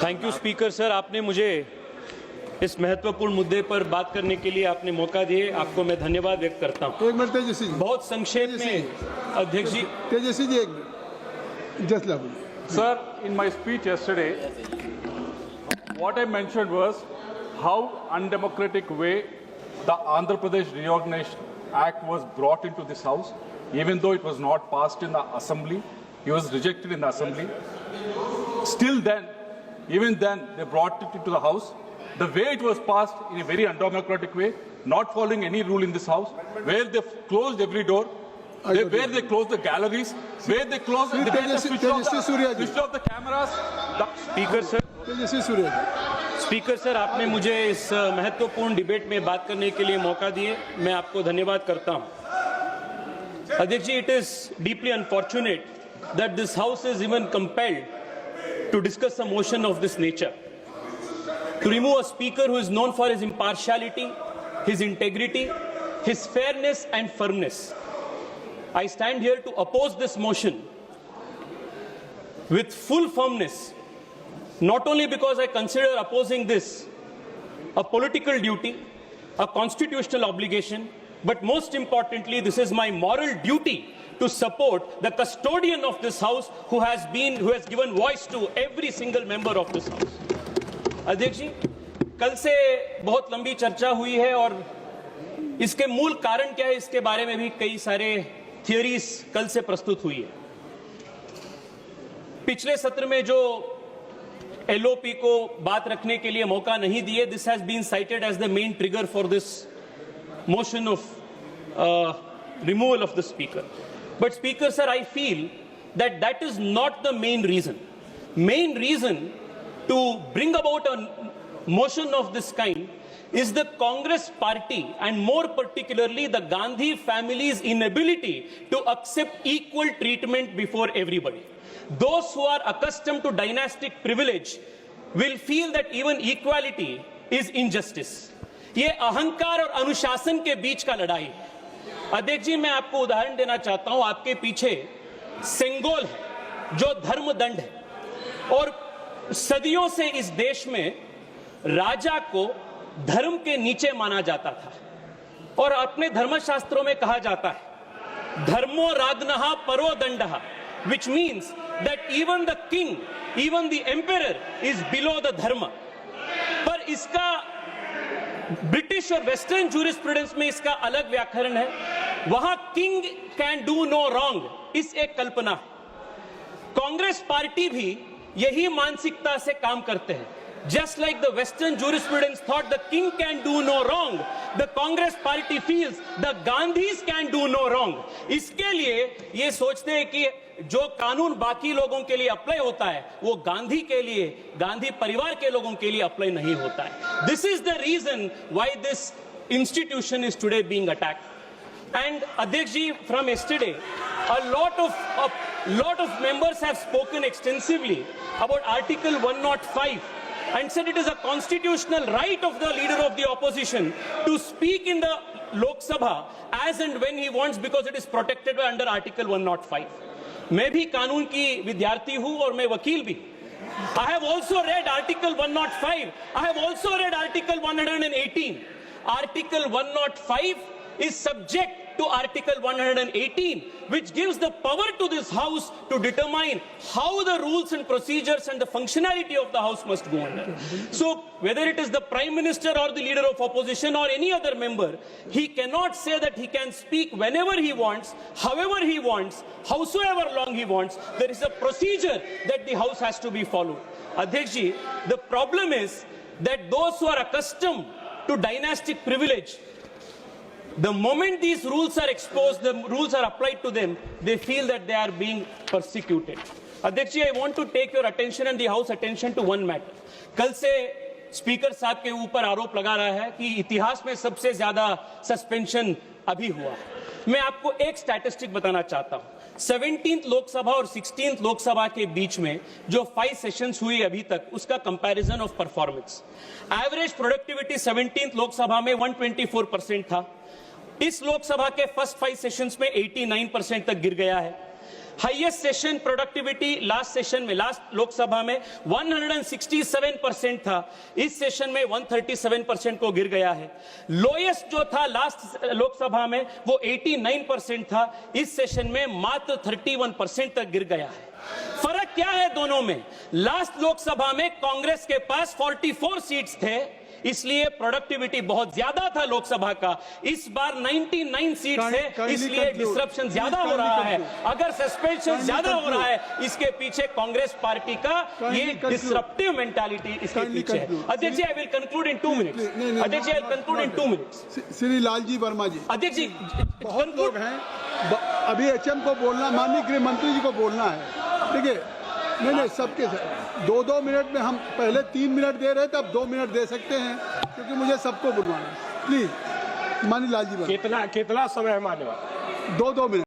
Thank you speaker sir, आपने मुझे इस महत्वपूर्ण मुद्दे पर बात करने के लिए आपने मौका दिए, आपको मैं धन्यवाद व्यक्त करता हूं। एक मिनट तेजस्वी जी, बहुत संक्षेप में अध्यक्ष जी। तेजस्वी जी एक मिनट, जस्ट ला बोलिए। Sir, in my speech yesterday, what I mentioned was how undemocratic way the Andhra Pradesh Reorganization Act was brought into this House, even though it was not passed in the Assembly. It was rejected in the Assembly. Still then, even then, they brought it into the House. The way it was passed in a very undemocratic way, not following any rule in this House, where they closed every door, where they closed the galleries, where they closed the switch off the cameras. Speaker sir, Tejasvi Surya ji, speaker sir, आपने मुझे इस महत्वपूर्ण debate में बात करने के लिए मौका दिए, मैं आपको धन्यवाद करता हूं। अध्यक्ष जी, it is deeply unfortunate that this house is even compelled to discuss a motion of this nature, to remove a speaker who is known for his impartiality, his integrity, his fairness and firmness. I stand here to oppose this motion with full firmness, not only because I consider opposing this a political duty, a constitutional obligation, but most importantly, this is my moral duty to support the custodian of this house who has given voice to every single member of this house. अध्यक्ष जी, कल से बहुत लंबी चर्चा हुई है और इसके मूल कारण क्या है, इसके बारे में भी कई सारे थियरीज कल से प्रस्तुत हुई है। पिछले सत्र में जो एलओपी को बात रखने के लिए मौका नहीं दिए, this has been cited as the main trigger for this motion of removal of the speaker. But speaker sir, I feel that is not the main reason. Main reason to bring about a motion of this kind is the Congress party and more particularly the Gandhi family's inability to accept equal treatment before everybody. Those who are accustomed to dynastic privilege will feel that even equality is injustice. ये अहंकार और अनुशासन के बीच का लड़ाई है। अध्यक्ष जी, मैं आपको उदाहरण देना चाहता हूं। आपके पीछे सेंगोल है जो धर्मदंड है और सदियों से इस देश में राजा को धर्म के नीचे माना जाता था और अपने धर्मशास्त्रों में कहा जाता है धर्मो राजनहा परो दंडहा, which means that even the king, even the emperor is below the dharma. पर इसका ब्रिटिश और वेस्टर्न जूरिस्प्रूडेंस में इसका अलग व्याकरण है। वहां king can do no wrong, इस एक कल्पना है। कांग्रेस पार्टी भी यही मानसिकता से काम करते हैं। Just like the Western jurisprudence thought the king can do no wrong, the Congress party feels the Gandhis can do no wrong. इसके लिए ये सोचते हैं कि जो कानून बाकी लोगों के लिए अप्लाई होता है वो गांधी के लिए, गांधी परिवार के लोगों के लिए अप्लाई नहीं होता है। This is the reason why this institution is today being attacked. And Adhyaksh ji, from yesterday, a lot of members have spoken extensively about Article 105 and said it is a constitutional right of the leader of the opposition to speak in the Lok Sabha as and when he wants because it is protected under Article 105. मैं भी कानून की विद्यार्थी हूं और मैं वकील भी। I have also read Article 105. I have also read Article 118. Article 105 is subject to Article 118, which gives the power to this House to determine how the rules and procedures and the functionality of the House must go under. So, whether it is the Prime Minister or the Leader of Opposition or any other member, he cannot say that he can speak whenever he wants, however he wants, howsoever long he wants. There is a procedure that the House has to be followed. Adhyaksh ji, the problem is that those who are accustomed to dynastic privilege, the moment these rules are exposed, the rules are applied to them, they feel that they are being persecuted. Adhyaksh ji, I want to take your attention and the House attention to one matter. कल से speaker साहब के ऊपर आरोप लगा रहा है कि इतिहास में सबसे ज्यादा सस्पेंशन अभी हुआ है। मैं आपको एक स्टैटिस्टिक बताना चाहता हूं। 17th लोकसभा और 16th लोकसभा के बीच में जो 5 सेशंस हुई अभी तक, उसका comparison of performance. Average productivity 17th Lok Sabha में 124% था। इस लोकसभा के फर्स्ट 5 सेशंस में 89% तक गिर गया है। Highest session productivity last session में, लास्ट लोकसभा में 167% था, इस सेशन में 137% को गिर गया है। लोएस्ट जो था लास्ट लोकसभा में वो 89% था, इस सेशन में मात्र 31% तक गिर गया है। फर्क क्या है दोनों में? लास्ट लोकसभा में कांग्रेस के पास 44 सीट्स थे, इसलिए प्रोडक्टिविटी बहुत ज्यादा था लोकसभा का। इस बार 99 सीट्स है, इसलिए डिसरप्शन ज्यादा हो रहा है। अगर सस्पेंशन ज्यादा हो रहा है, इसके पीछे कांग्रेस पार्टी का ये डिसरप्टिव मेंटालिटी इसके पीछे है। अध्यक्ष जी, I will conclude in 2 minutes. अध्यक्ष जी, I will conclude in 2 minutes. Shri Lalji Verma ji, अध्यक्ष जी, बहुत लोग हैं, अभी एचएम को बोलना, माननीय गृह मंत्री जी को बोलना है, ठीक है? नहीं, सबके 2-2 मिनट में, हम पहले 3 मिनट दे रहे थे, अब 2 मिनट दे सकते हैं, क्योंकि मुझे सबको बुलवाना है। प्लीज माननीय लालजी वर्मा, कितना समय है मान्यवर? 2-2 मिनट।